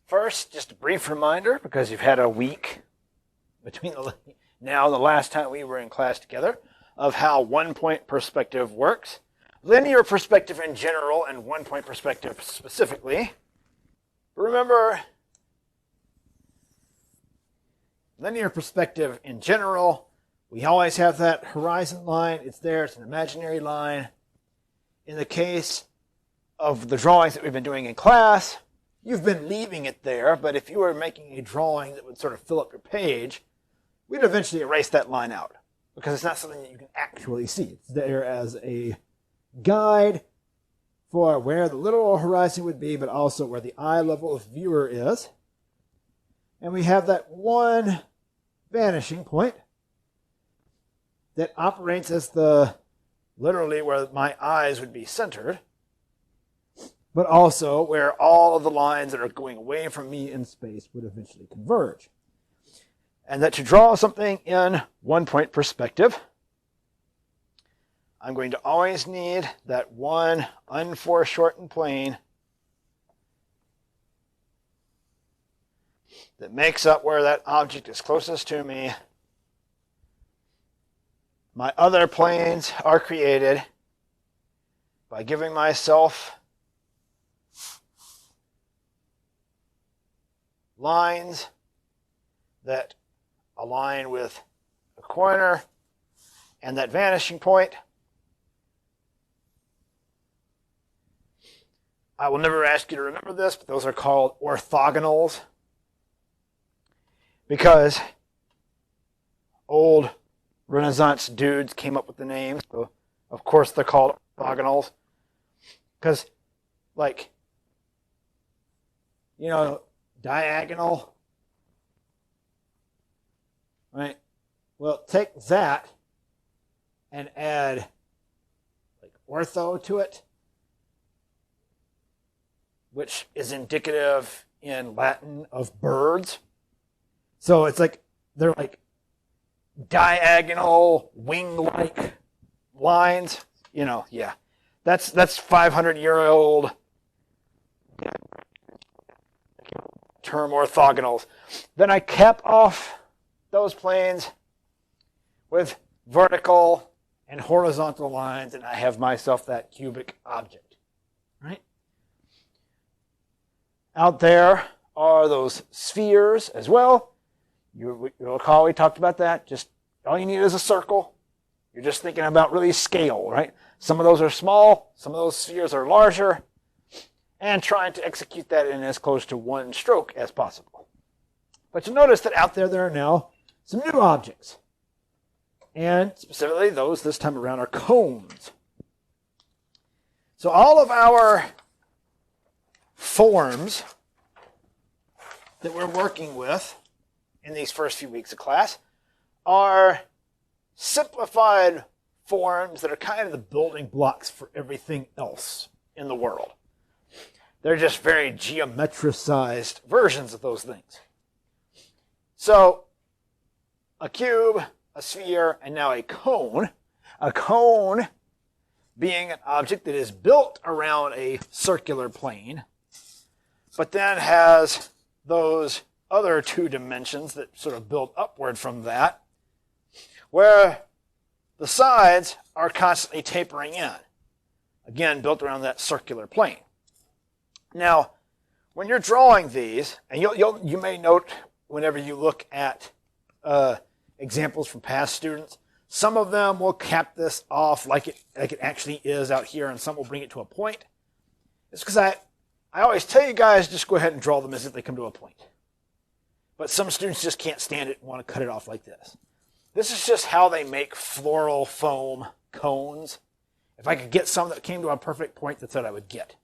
First, just a brief reminder, because you've had a week between now and the last time we were in class together, of how one-point perspective works. Linear perspective in general and one-point perspective specifically. Remember, linear perspective in general, we always have that horizon line. It's there. It's an imaginary line. In the case of the drawings that we've been doing in class, you've been leaving it there, but if you were making a drawing that would sort of fill up your page, we'd eventually erase that line out because it's not something that you can actually see. It's there as a guide for where the literal horizon would be, but also where the eye level of viewer is. And we have that one vanishing point that operates as the literally where my eyes would be centered, but also where all of the lines that are going away from me in space would eventually converge. And that to draw something in one-point perspective, I'm going to always need that one unforeshortened plane that makes up where that object is closest to me. My other planes are created by giving myself lines that align with a corner and that vanishing point. I will never ask you to remember this, but those are called orthogonals because old Renaissance dudes came up with the names. So of course they're called orthogonals because, like, you know, diagonal, right? Well, take that and add like ortho to it, which is indicative in Latin of birds. So it's like they're like diagonal wing-like lines. You know, yeah, that's 500-year-old term orthogonals. Then I cap off those planes with vertical and horizontal lines, and I have myself that cubic object, right? Out there are those spheres as well. You'll recall we talked about that. Just all you need is a circle. You're just thinking about really scale, right? Some of those are small, some of those spheres are larger, and trying to execute that in as close to one stroke as possible. But you'll notice that out there are now some new objects. And specifically, those this time around are cones. So all of our forms that we're working with in these first few weeks of class are simplified forms that are kind of the building blocks for everything else in the world. They're just very geometricized versions of those things. So, a cube, a sphere, and now a cone. A cone being an object that is built around a circular plane, but then has those other two dimensions that sort of build upward from that, where the sides are constantly tapering in. Again, built around that circular plane. Now, when you're drawing these, and you may note whenever you look at examples from past students, some of them will cap this off like it actually is out here, and some will bring it to a point. It's because I always tell you guys, just go ahead and draw them as if they come to a point. But some students just can't stand it and want to cut it off like this. This is just how they make floral foam cones. If I could get some that came to a perfect point, that's what I would get.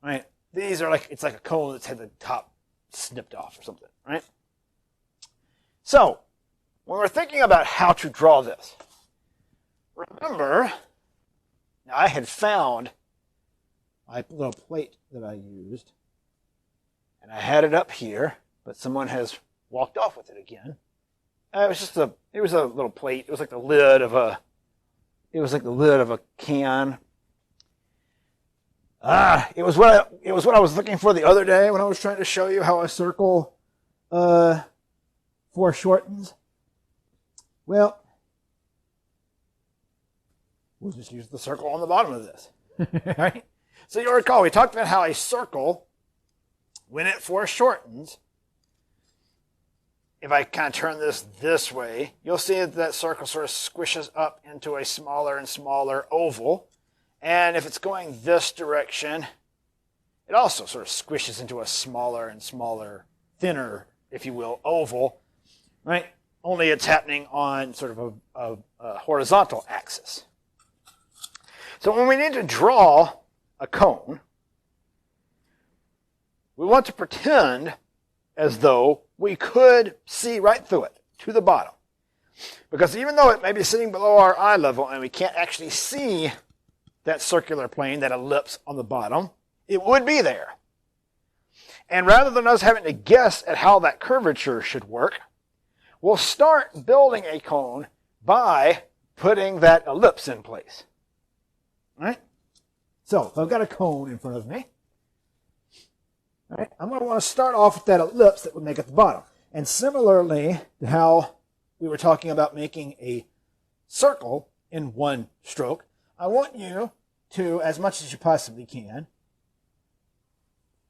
Right? These are like, it's like a cone that's had the top snipped off or something, right? So, when we're thinking about how to draw this, remember, now I had found my little plate that I used, and I had it up here, but someone has walked off with it again. It was a little plate. It was like the lid of a can. It was what I was looking for the other day when I was trying to show you how a circle foreshortens. Well, we'll just use the circle on the bottom of this. Right? So you'll recall we talked about how a circle, when it foreshortens, if I kind of turn this way, you'll see that circle sort of squishes up into a smaller and smaller oval. And if it's going this direction, it also sort of squishes into a smaller and smaller, thinner, if you will, oval, right? Only it's happening on sort of a horizontal axis. So when we need to draw a cone, we want to pretend as though we could see right through it to the bottom. Because even though it may be sitting below our eye level and we can't actually see that circular plane, that ellipse on the bottom, it would be there. And rather than us having to guess at how that curvature should work, we'll start building a cone by putting that ellipse in place. All right? So, if I've got a cone in front of me, all right, I'm going to want to start off with that ellipse that would make at the bottom. And similarly to how we were talking about making a circle in one stroke, I want you to, as much as you possibly can,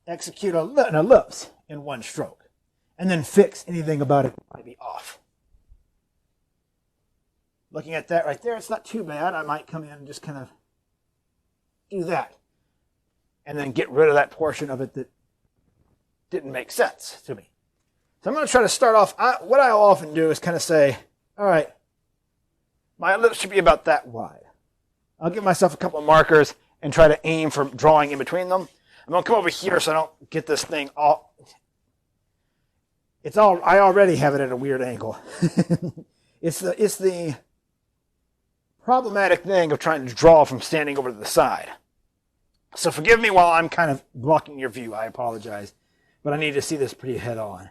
execute an ellipse in one stroke, and then fix anything about it that might be off. Looking at that right there, it's not too bad. I might come in and just kind of do that, and then get rid of that portion of it that didn't make sense to me. So I'm going to try to start off. What I'll often do is kind of say, all right, my ellipse should be about that wide. I'll give myself a couple of markers and try to aim for drawing in between them. I'm going to come over here so I don't get this thing all... I already have it at a weird angle. It's the problematic thing of trying to draw from standing over to the side. So forgive me while I'm kind of blocking your view. I apologize. But I need to see this pretty head on.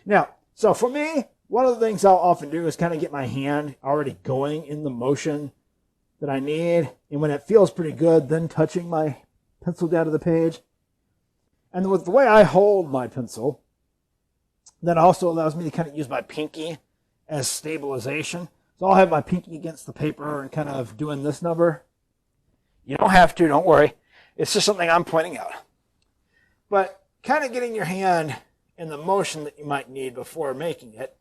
Now, so for me, one of the things I'll often do is kind of get my hand already going in the motion that I need. And when it feels pretty good, then touching my pencil down to the page. And with the way I hold my pencil, that also allows me to kind of use my pinky as stabilization. So I'll have my pinky against the paper and kind of doing this number. You don't have to, don't worry. It's just something I'm pointing out. But kind of getting your hand in the motion that you might need before making it,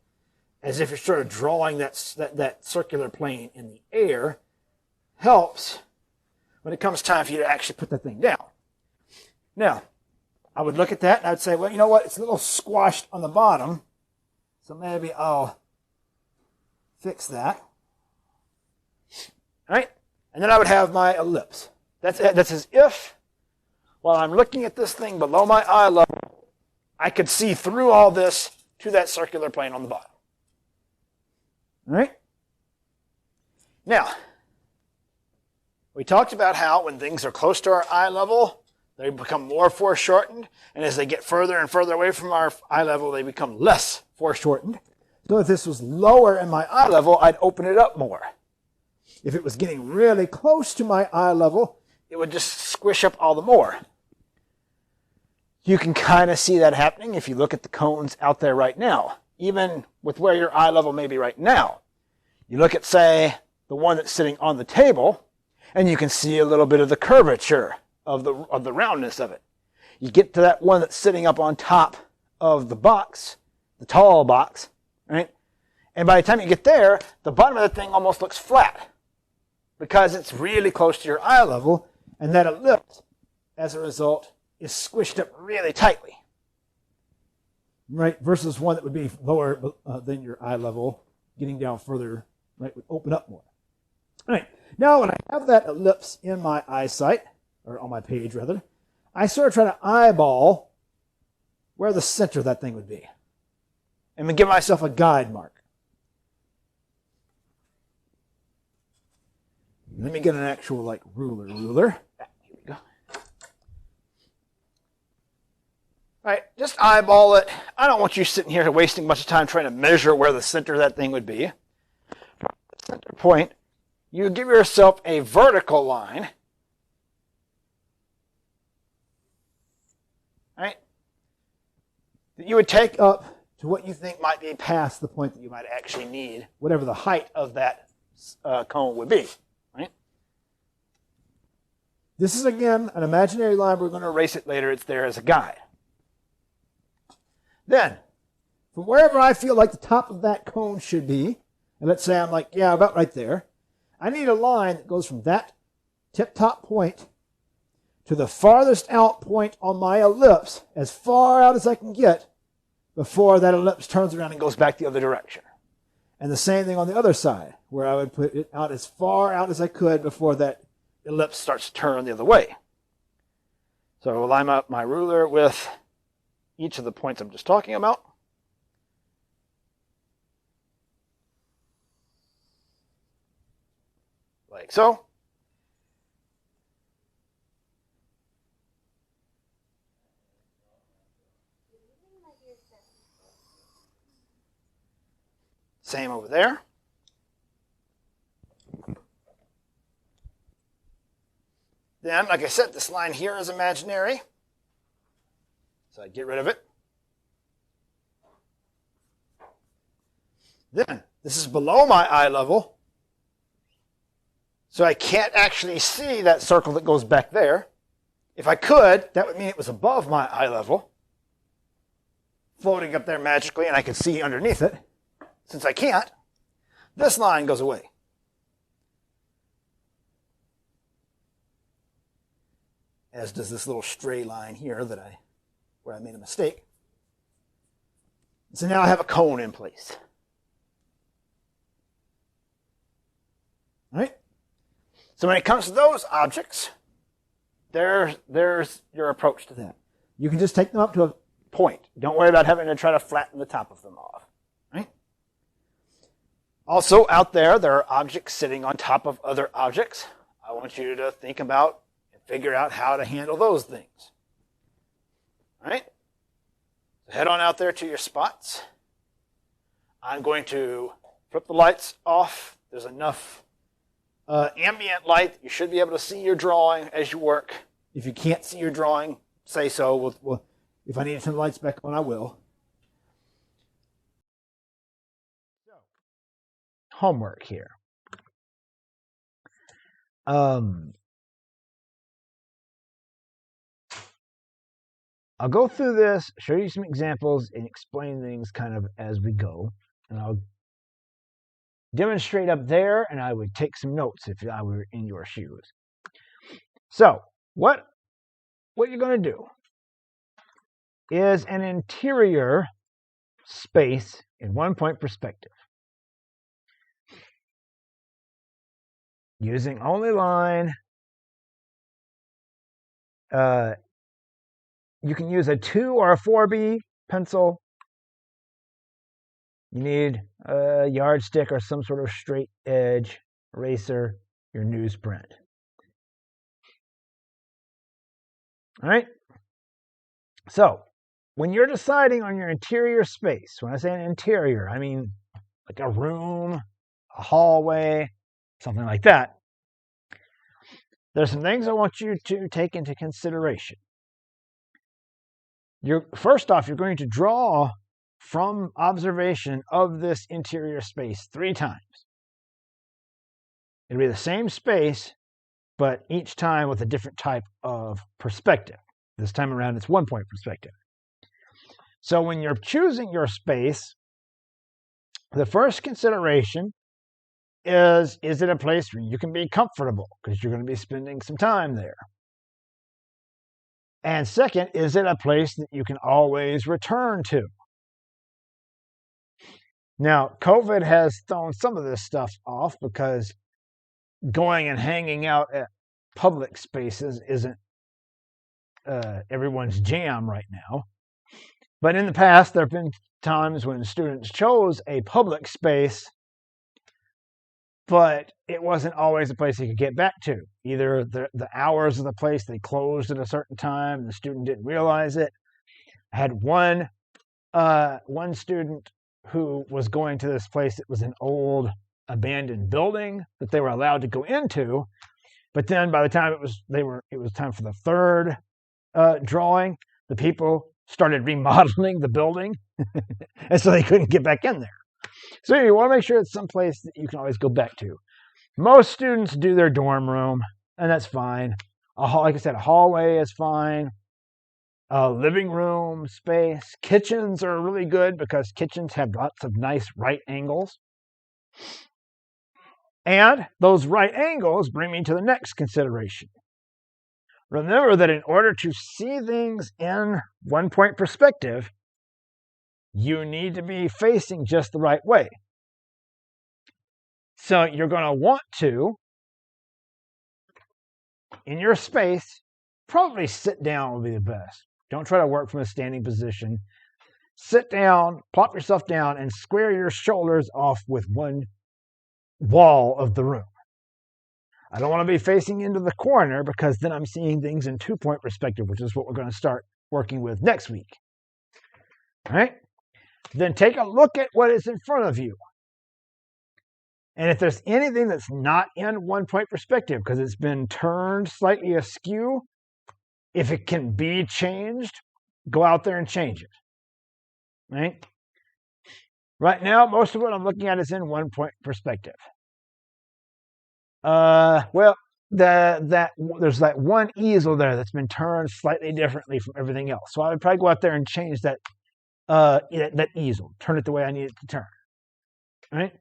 as if you're sort of drawing that circular plane in the air, helps when it comes time for you to actually put that thing down. Now, I would look at that and I'd say, well, you know what? It's a little squashed on the bottom, so maybe I'll fix that. All right? And then I would have my ellipse. That's as if, while I'm looking at this thing below my eye level, I could see through all this to that circular plane on the bottom. All right? Now, we talked about how when things are close to our eye level, they become more foreshortened, and as they get further and further away from our eye level, they become less foreshortened. So if this was lower in my eye level, I'd open it up more. If it was getting really close to my eye level, it would just squish up all the more. You can kind of see that happening if you look at the cones out there right now, even with where your eye level may be right now. You look at, say, the one that's sitting on the table, and you can see a little bit of the curvature of the roundness of it. You get to that one that's sitting up on top of the box, the tall box, right? And by the time you get there, the bottom of the thing almost looks flat because it's really close to your eye level, and that ellipse, as a result, is squished up really tightly, right? Versus one that would be lower than your eye level, getting down further, right, would open up more. All right, now when I have that ellipse in my eyesight, or on my page rather, I sort of try to eyeball where the center of that thing would be, and give myself a guide mark. Let me get an actual ruler. Here we go. Right, just eyeball it. I don't want you sitting here wasting much time trying to measure where the center of that thing would be. Center point, you give yourself a vertical line. Right? That you would take up to what you think might be past the point that you might actually need, whatever the height of that cone would be. Right? This is, again, an imaginary line. We're going to erase it later. It's there as a guide. Then, from wherever I feel like the top of that cone should be, and let's say I'm like, yeah, about right there, I need a line that goes from that tip-top point to the farthest out point on my ellipse, as far out as I can get before that ellipse turns around and goes back the other direction. And the same thing on the other side, where I would put it out as far out as I could before that ellipse starts to turn the other way. So I will line up my ruler with each of the points I'm just talking about. Like so. Same over there. Then, like I said, this line here is imaginary. So I get rid of it. Then, this is below my eye level. So I can't actually see that circle that goes back there. If I could, that would mean it was above my eye level, floating up there magically, and I could see underneath it. Since I can't, this line goes away. As does this little stray line here where I made a mistake. So now I have a cone in place. All right? So when it comes to those objects, there's your approach to that. You can just take them up to a point. Don't worry about having to try to flatten the top of them off. Right? Also, out there are objects sitting on top of other objects. I want you to think about and figure out how to handle those things. All right? So head on out there to your spots. I'm going to flip the lights off. There's enough ambient light that you should be able to see your drawing as you work. If you can't see your drawing, say so. If I need to turn the lights back on, I will. Homework here. I'll go through this, show you some examples, and explain things kind of as we go. And I'll demonstrate up there, and I would take some notes if I were in your shoes. So, what you're going to do is an interior space in one-point perspective. Using only line, you can use a 2 or a 4B pencil. You need a yardstick or some sort of straight edge eraser, your newsprint. All right? So, when you're deciding on your interior space, when I say an interior, I mean like a room, a hallway, something like that. There's some things I want you to take into consideration. First off, you're going to draw from observation of this interior space 3 times. It'll be the same space, but each time with a different type of perspective. This time around, it's 1-point perspective. So when you're choosing your space, the first consideration is it a place where you can be comfortable? Because you're going to be spending some time there. And second, is it a place that you can always return to? Now, COVID has thrown some of this stuff off because going and hanging out at public spaces isn't everyone's jam right now. But in the past, there have been times when students chose a public space, but it wasn't always a place they could get back to. Either the hours of the place, they closed at a certain time, and the student didn't realize it, I had one student who was going to this place. It was an old abandoned building that they were allowed to go into, but then by the time it was time for the third drawing, the people started remodeling the building, and so they couldn't get back in there. So you want to make sure it's someplace that you can always go back to. Most students do their dorm room, and that's fine. Like I said, a hallway is fine. Living room space. Kitchens are really good because kitchens have lots of nice right angles. And those right angles bring me to the next consideration. Remember that in order to see things in one-point perspective, you need to be facing just the right way. So you're going to want to, in your space, probably sit down would be the best. Don't try to work from a standing position. Sit down, plop yourself down, and square your shoulders off with one wall of the room. I don't want to be facing into the corner because then I'm seeing things in two-point perspective, which is what we're going to start working with next week. All right? Then take a look at what is in front of you. And if there's anything that's not in one-point perspective because it's been turned slightly askew, if it can be changed, go out there and change it. Right? Right now, most of what I'm looking at is in one-point perspective. Well, there's that one easel there that's been turned slightly differently from everything else. So I would probably go out there and change that easel, turn it the way I need it to turn. Right?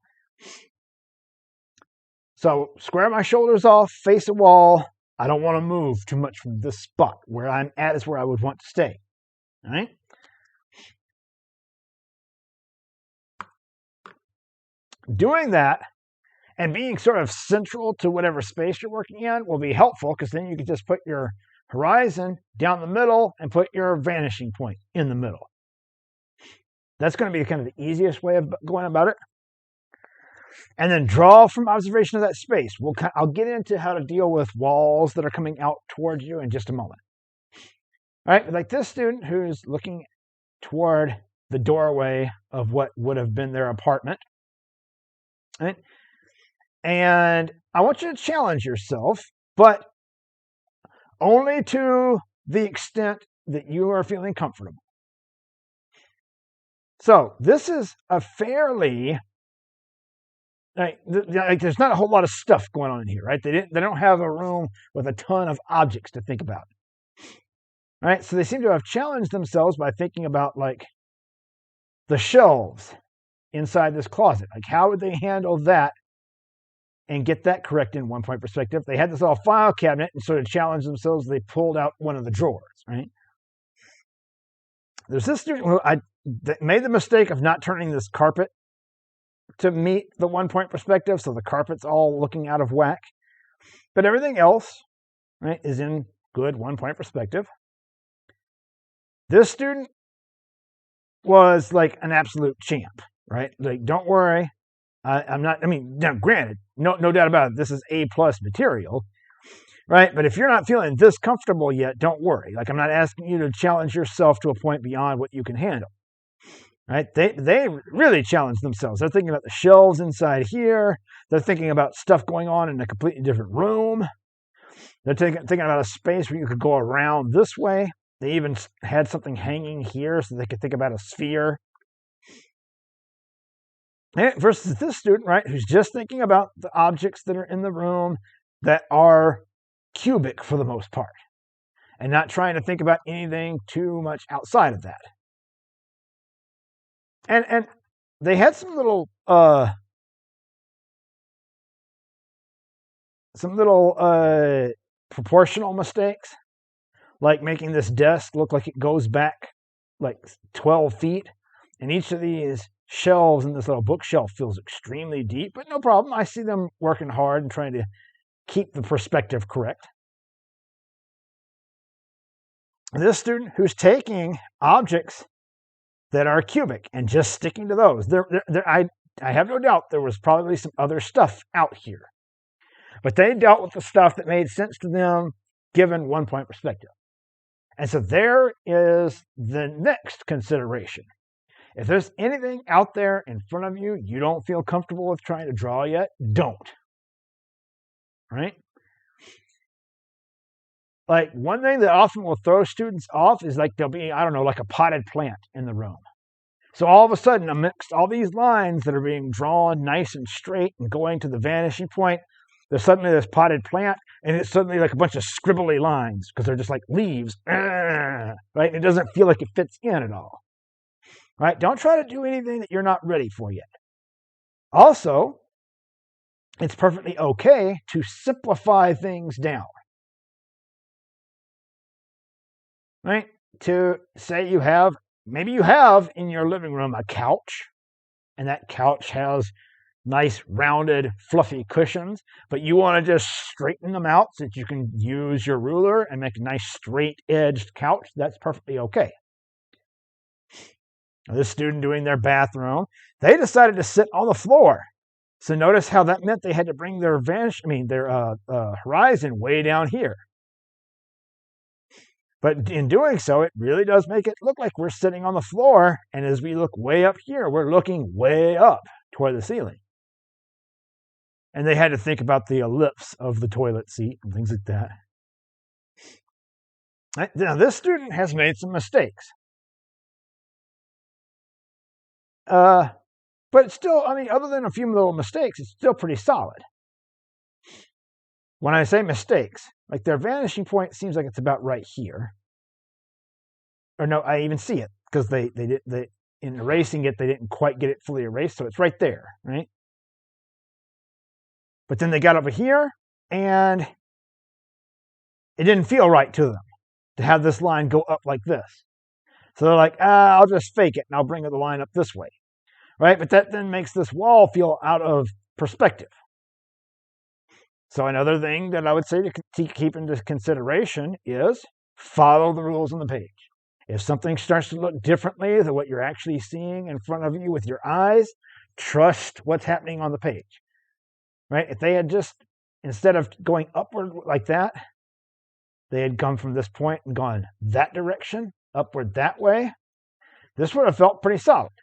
So square my shoulders off, face a wall. I don't want to move too much from this spot. Where I'm at is where I would want to stay. All right? Doing that and being sort of central to whatever space you're working in will be helpful because then you can just put your horizon down the middle and put your vanishing point in the middle. That's going to be kind of the easiest way of going about it. And then draw from observation of that space. I'll get into how to deal with walls that are coming out towards you in just a moment. All right, like this student who's looking toward the doorway of what would have been their apartment. Right? And I want you to challenge yourself, but only to the extent that you are feeling comfortable. So this is a fairly, there's not a whole lot of stuff going on in here, right? They don't have a room with a ton of objects to think about. All right, so they seem to have challenged themselves by thinking about like the shelves inside this closet. Like how would they handle that and get that correct in one-point perspective? They had this little file cabinet and sort of challenged themselves. They pulled out one of the drawers, right? There's this student who made the mistake of not turning this carpet to meet the one-point perspective, so the carpet's all looking out of whack. But everything else, right, is in good one-point perspective. This student was like an absolute champ, right? Like, don't worry. Now, granted, no doubt about it, this is A+ material, right? But if you're not feeling this comfortable yet, don't worry. Like, I'm not asking you to challenge yourself to a point beyond what you can handle, right? They really challenge themselves. They're thinking about the shelves inside here. They're thinking about stuff going on in a completely different room. They're thinking about a space where you could go around this way. They even had something hanging here so they could think about a sphere. Versus this student, right, who's just thinking about the objects that are in the room that are cubic for the most part, and not trying to think about anything too much outside of that. And they had some little proportional mistakes, like making this desk look like it goes back like 12 feet, and each of these shelves in this little bookshelf feels extremely deep, but no problem. I see them working hard and trying to keep the perspective correct. This student who's taking objects that are cubic and just sticking to those. I have no doubt there was probably some other stuff out here, but they dealt with the stuff that made sense to them given one-point perspective. And so there is the next consideration. If there's anything out there in front of you you don't feel comfortable with trying to draw yet, don't. Right? Like one thing that often will throw students off is like there'll be, I don't know, like a potted plant in the room. So all of a sudden, amidst all these lines that are being drawn nice and straight and going to the vanishing point, there's suddenly this potted plant, and it's suddenly like a bunch of scribbly lines because they're just like leaves, right? And it doesn't feel like it fits in at all, right? Don't try to do anything that you're not ready for yet. Also, it's perfectly okay to simplify things down, right? To say maybe you have in your living room a couch, and that couch has nice rounded fluffy cushions, but you want to just straighten them out so that you can use your ruler and make a nice straight edged couch. That's perfectly okay. This student doing their bathroom, they decided to sit on the floor. So notice how that meant they had to bring their horizon way down here. But in doing so, it really does make it look like we're sitting on the floor. And as we look way up here, we're looking way up toward the ceiling. And they had to think about the ellipse of the toilet seat and things like that. Now, this student has made some mistakes. But it's still, other than a few little mistakes, it's still pretty solid. When I say mistakes, like their vanishing point seems like it's about right here. Or no, I even see it because they in erasing it, they didn't quite get it fully erased, so it's right there, right? But then they got over here, and it didn't feel right to them to have this line go up like this. So they're like, I'll just fake it, and I'll bring the line up this way, right? But that then makes this wall feel out of perspective. So another thing that I would say to keep into consideration is follow the rules on the page. If something starts to look differently than what you're actually seeing in front of you with your eyes, trust what's happening on the page, right? If they had just, instead of going upward like that, they had come from this point and gone that direction, upward that way, this would have felt pretty solid.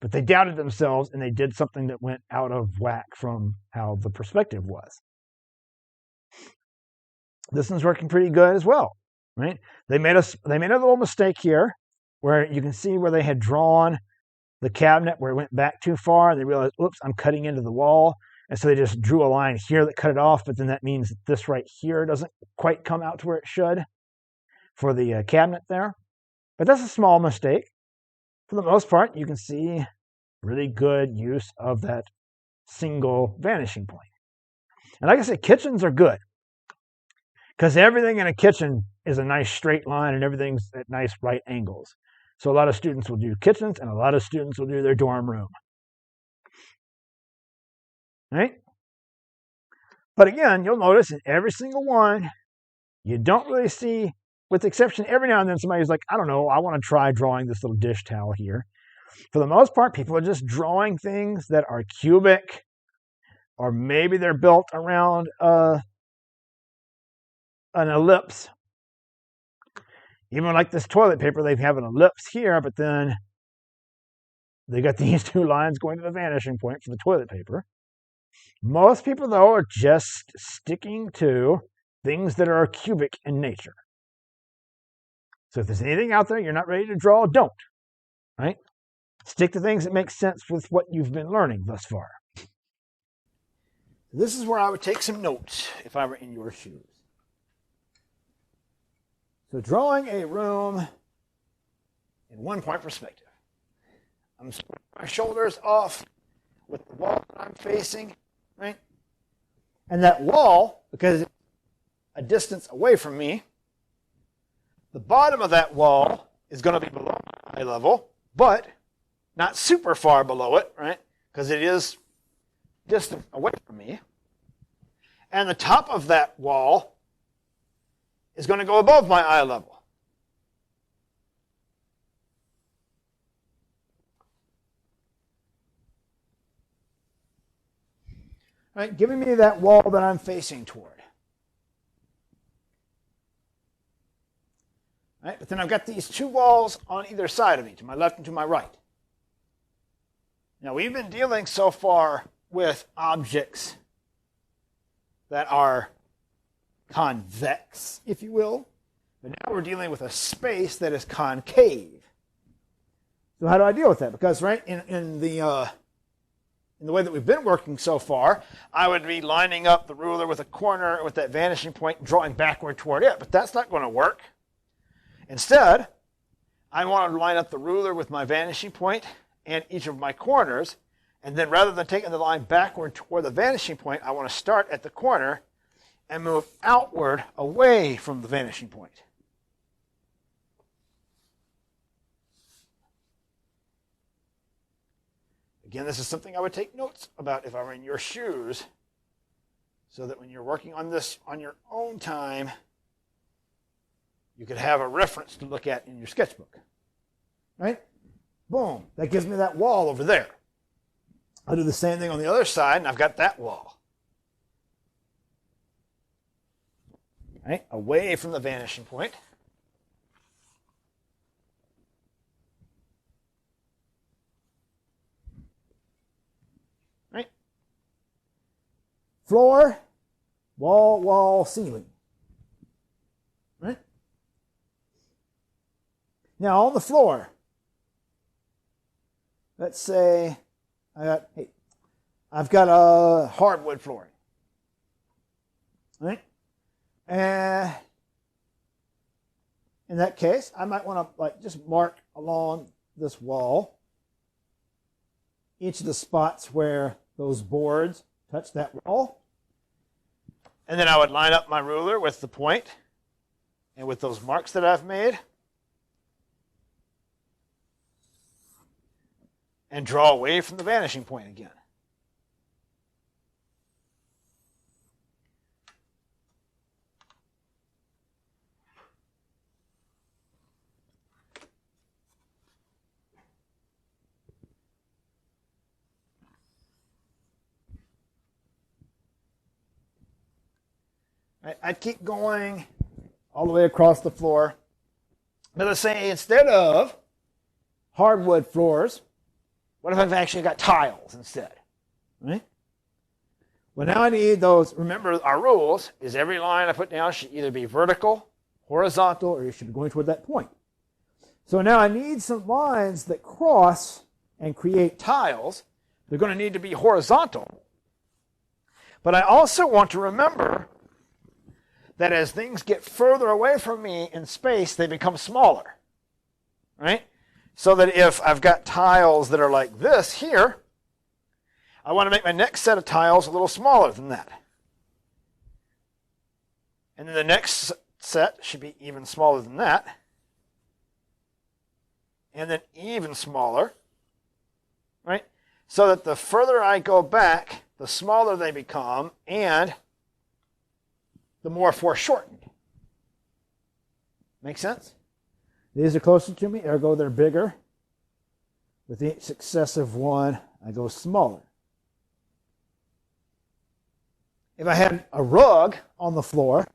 But they doubted themselves and they did something that went out of whack from how the perspective was. This one's working pretty good as well, right? They made a little mistake here where you can see where they had drawn the cabinet where it went back too far. They realized, oops, I'm cutting into the wall. And so they just drew a line here that cut it off, but then that means that this right here doesn't quite come out to where it should for the cabinet there. But that's a small mistake. For the most part, you can see really good use of that single vanishing point. And like I said, kitchens are good because everything in a kitchen is a nice straight line and everything's at nice right angles. So a lot of students will do kitchens and a lot of students will do their dorm room. Right? But again, you'll notice in every single one, you don't really see, with the exception, every now and then somebody's like, I don't know, I want to try drawing this little dish towel here. For the most part, people are just drawing things that are cubic, or maybe they're built around an ellipse. Even like this toilet paper, they have an ellipse here, but then they got these two lines going to the vanishing point for the toilet paper. Most people, though, are just sticking to things that are cubic in nature. So if there's anything out there you're not ready to draw, don't. Right? Stick to things that make sense with what you've been learning thus far. This is where I would take some notes if I were in your shoes. So drawing a room in one-point perspective. I'm splitting my shoulders off with the wall that I'm facing, right? And that wall, because it's a distance away from me, the bottom of that wall is going to be below my eye level, but not super far below it, right? Because it is distant away from me. And the top of that wall is going to go above my eye level. Right, giving me that wall that I'm facing toward. Right? But then I've got these two walls on either side of me, to my left and to my right. Now, we've been dealing so far with objects that are convex, if you will. But now we're dealing with a space that is concave. So how do I deal with that? Because, right, in the way that we've been working so far, I would be lining up the ruler with a corner with that vanishing point and drawing backward toward it. But that's not going to work. Instead, I want to line up the ruler with my vanishing point and each of my corners. And then rather than taking the line backward toward the vanishing point, I want to start at the corner and move outward away from the vanishing point. Again, this is something I would take notes about if I were in your shoes, so that when you're working on this on your own time, you could have a reference to look at in your sketchbook. Right? Boom. That gives me that wall over there. I'll do the same thing on the other side, and I've got that wall. Right? Away from the vanishing point. Right? Floor, wall, wall, ceiling. Right? Now on the floor, let's say I've got a hardwood flooring. Right? And in that case, I might want to just mark along this wall each of the spots where those boards touch that wall. And then I would line up my ruler with the point and with those marks that I've made. And draw away from the vanishing point again. I'd keep going all the way across the floor. But let's say instead of hardwood floors, what if I've actually got tiles instead? Right? Well, now I need those. Remember, our rules is every line I put down should either be vertical, horizontal, or you should be going toward that point. So now I need some lines that cross and create tiles. They're going to need to be horizontal. But I also want to remember that as things get further away from me in space, they become smaller. Right? So that if I've got tiles that are like this here, I want to make my next set of tiles a little smaller than that. And then the next set should be even smaller than that. And then even smaller. Right? So that the further I go back, the smaller they become, and the more foreshortened. Make sense? These are closer to me, ergo they're bigger. With each successive one, I go smaller. If I had a rug on the floor,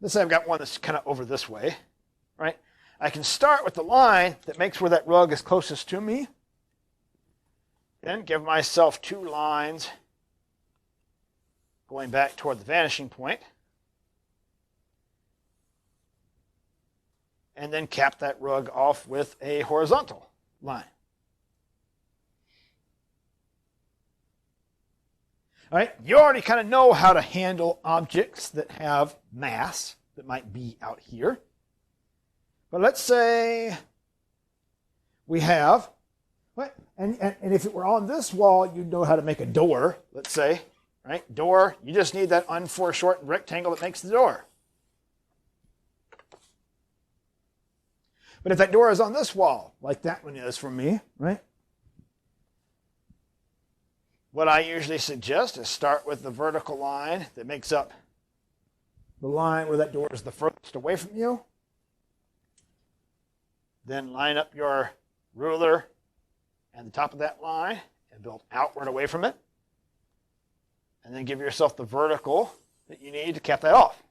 let's say I've got one that's kind of over this way, right? I can start with the line that makes where that rug is closest to me, then give myself two lines going back toward the vanishing point, and then cap that rug off with a horizontal line. All right, you already kind of know how to handle objects that have mass that might be out here. But let's say we have, and if it were on this wall, you'd know how to make a door, let's say. Right? Door, you just need that unforeshortened rectangle that makes the door. But if that door is on this wall, like that one is for me, right? What I usually suggest is start with the vertical line that makes up the line where that door is the furthest away from you. Then line up your ruler at the top of that line and build outward away from it. And then give yourself the vertical that you need to cap that off.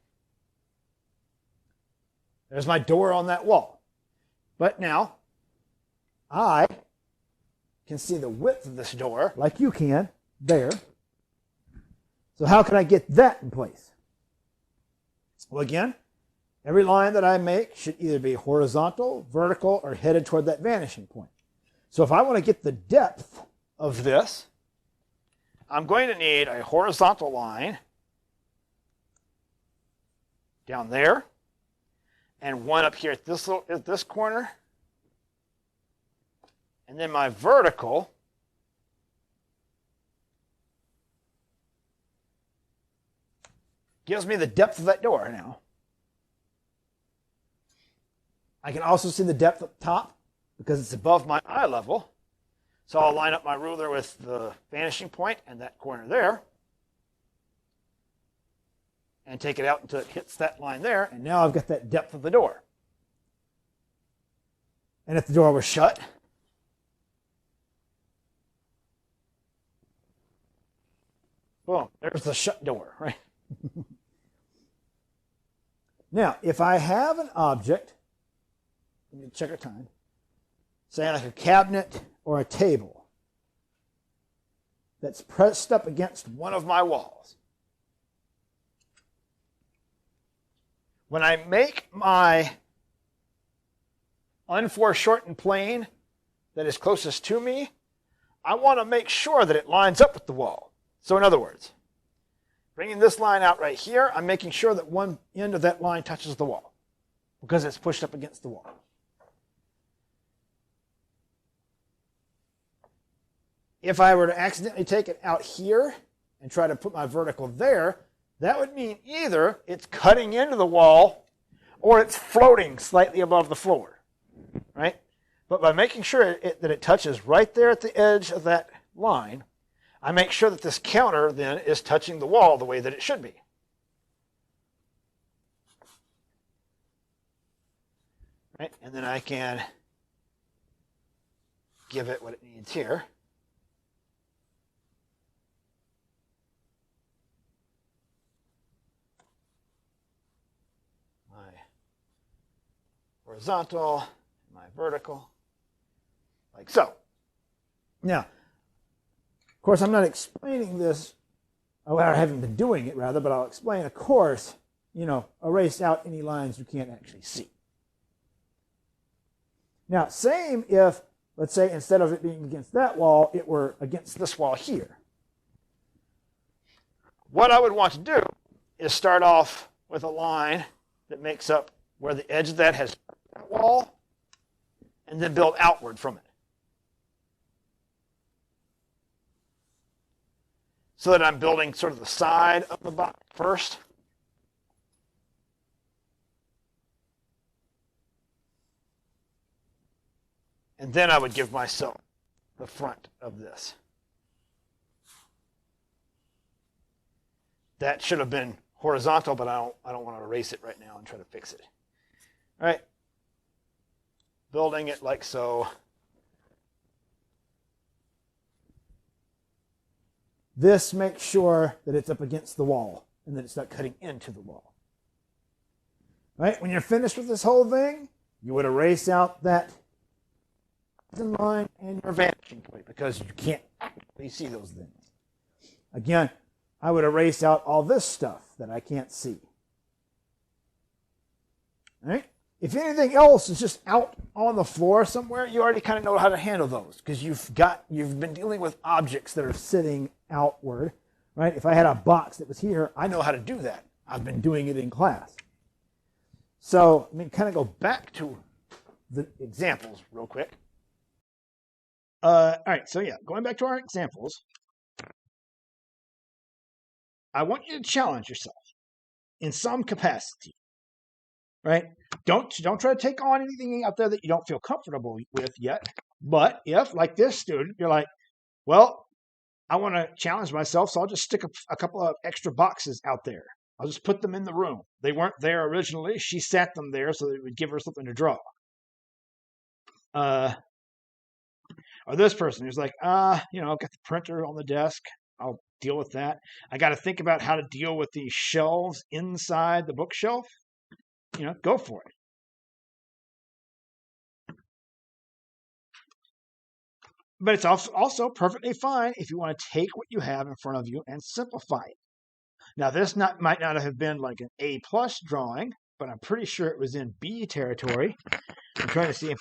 There's my door on that wall. But now, I can see the width of this door, like you can, there. So how can I get that in place? Well, again, every line that I make should either be horizontal, vertical, or headed toward that vanishing point. So if I want to get the depth of this, I'm going to need a horizontal line down there, and one up here at this corner, and then my vertical gives me the depth of that door now. I can also see the depth up top because it's above my eye level. So I'll line up my ruler with the vanishing point and that corner there, and take it out until it hits that line there, and now I've got that depth of the door. And if the door was shut, boom, there's the shut door, right? Now, if I have an object, let me check our time, say like a cabinet or a table that's pressed up against one of my walls, when I make my unforeshortened plane that is closest to me, I want to make sure that it lines up with the wall. So in other words, bringing this line out right here, I'm making sure that one end of that line touches the wall because it's pushed up against the wall. If I were to accidentally take it out here and try to put my vertical there, that would mean either it's cutting into the wall or it's floating slightly above the floor, right? But by making sure that it touches right there at the edge of that line, I make sure that this counter then is touching the wall the way that it should be. Right? And then I can give it what it needs here. My horizontal, my vertical, like so. Now, of course, I'm not explaining this, or I haven't been doing it rather, but I'll explain, of course, erase out any lines you can't actually see. Now, same if, let's say, instead of it being against that wall, it were against this wall here. What I would want to do is start off with a line that makes up where the edge of that has that wall, and then build outward from it. So that I'm building sort of the side of the box first. And then I would give myself the front of this. That should have been horizontal, but I don't want to erase it right now and try to fix it. All right. Building it like so. This makes sure that it's up against the wall and that it's not cutting into the wall. Right? When you're finished with this whole thing, you would erase out that line and your vanishing point because you can't actually see those things. Again, I would erase out all this stuff that I can't see. All right? If anything else is just out on the floor somewhere, you already kind of know how to handle those because you've been dealing with objects that are sitting outward, right? If I had a box that was here, I know how to do that. I've been doing it in class. So, kind of go back to the examples real quick. All right, so yeah, going back to our examples, I want you to challenge yourself in some capacity, right? Don't try to take on anything out there that you don't feel comfortable with yet. But if, like this student, you're like, well, I want to challenge myself, so I'll just stick a couple of extra boxes out there. I'll just put them in the room. They weren't there originally. She sat them there so that it would give her something to draw. Or this person who's like, I've got the printer on the desk. I'll deal with that. I got to think about how to deal with these shelves inside the bookshelf. Go for it. But it's also perfectly fine if you want to take what you have in front of you and simplify it. Now, this might not have been like an A+ drawing, but I'm pretty sure it was in B territory. I'm trying to see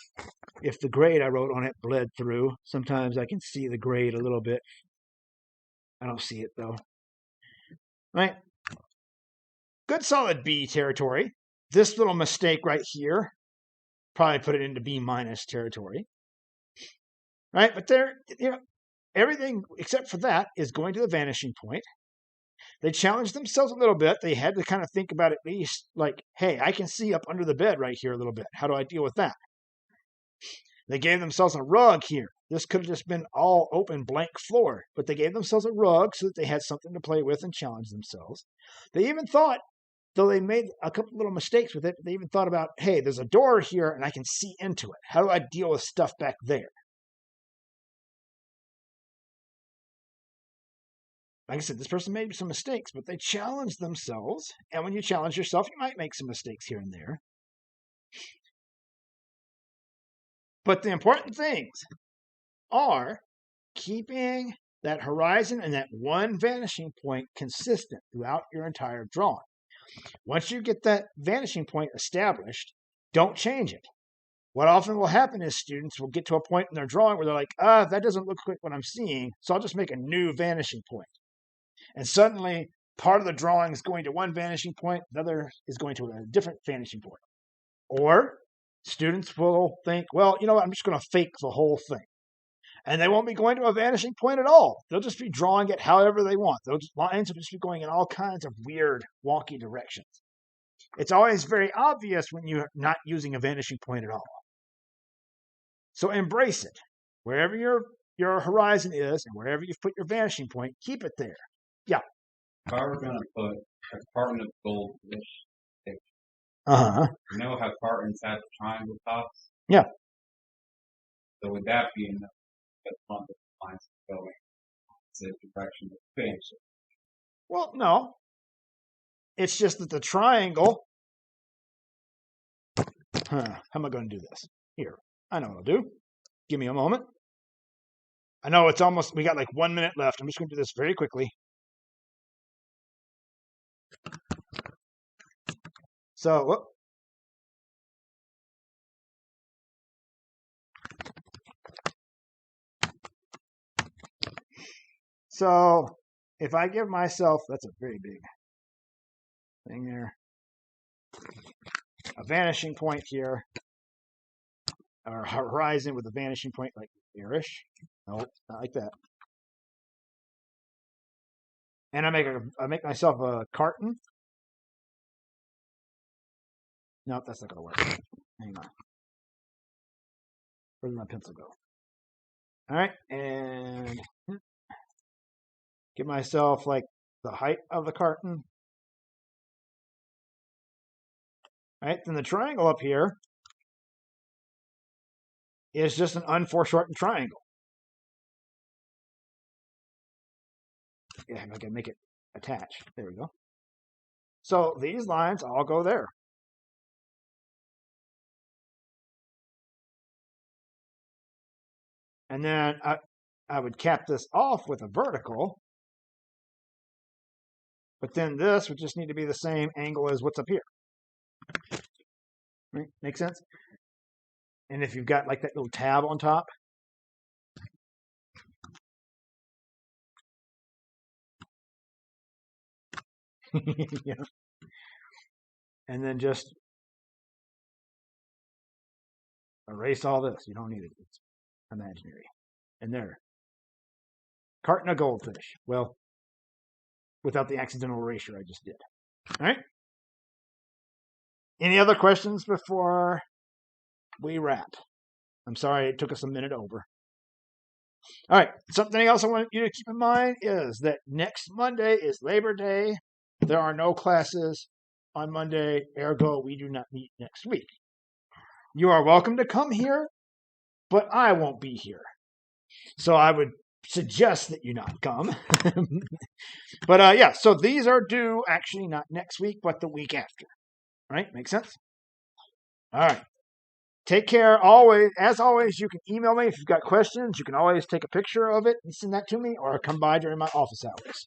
if the grade I wrote on it bled through. Sometimes I can see the grade a little bit. I don't see it though. Right? Good solid B territory. This little mistake right here, probably put it into B- territory. Right? But everything except for that is going to the vanishing point. They challenged themselves a little bit. They had to kind of think about at least like, hey, I can see up under the bed right here a little bit. How do I deal with that? They gave themselves a rug here. This could have just been all open blank floor, but they gave themselves a rug so that they had something to play with and challenge themselves. They even thought, though they made a couple little mistakes with it, they even thought about, hey, there's a door here and I can see into it. How do I deal with stuff back there? Like I said, this person made some mistakes, but they challenged themselves. And when you challenge yourself, you might make some mistakes here and there. But the important things are keeping that horizon and that one vanishing point consistent throughout your entire drawing. Once you get that vanishing point established, don't change it. What often will happen is students will get to a point in their drawing where they're like, that doesn't look like what I'm seeing, so I'll just make a new vanishing point. And suddenly, part of the drawing is going to one vanishing point, the other is going to a different vanishing point. Or students will think, well, you know what, I'm just going to fake the whole thing. And they won't be going to a vanishing point at all. They'll just be drawing it however they want. Lines will just be going in all kinds of weird, wonky directions. It's always very obvious when you're not using a vanishing point at all. So embrace it. Wherever your horizon is and wherever you've put your vanishing point, keep it there. Yeah. If I were going to put a carton of goldfish, you know how cartons have triangle tops? Yeah. So would that be enough to fund the lines going to the direction of the fish? Well, no. It's just that the triangle. How am I going to do this? Here. I know what I'll do. Give me a moment. I know it's almost, we got like 1 minute left. I'm just going to do this very quickly. So, whoop. So, if I give myself, that's a very big thing there, a vanishing point here, or horizon with a vanishing point like here-ish. Nope, not like that. And I make myself a carton. Nope, that's not going to work. Hang on. Where did my pencil go? All right, and give myself like the height of the carton. All right, then the triangle up here is just an unforeshortened triangle. Yeah, I can make it attach. There we go. So these lines all go there. And then I would cap this off with a vertical. But then this would just need to be the same angle as what's up here. Right? Make sense? And if you've got like that little tab on top, yeah. And then just erase all this. You don't need it. It's imaginary. And there. Carton of goldfish. Well, without the accidental erasure I just did. All right. Any other questions before we wrap? I'm sorry it took us a minute over. All right. Something else I want you to keep in mind is that next Monday is Labor Day. There are no classes on Monday, ergo we do not meet next week. You are welcome to come here, but I won't be here. So I would suggest that you not come. But yeah, so these are due actually not next week, but the week after. Right? Make sense? All right. Take care. Always, as always, you can email me if you've got questions. You can always take a picture of it and send that to me, or come by during my office hours.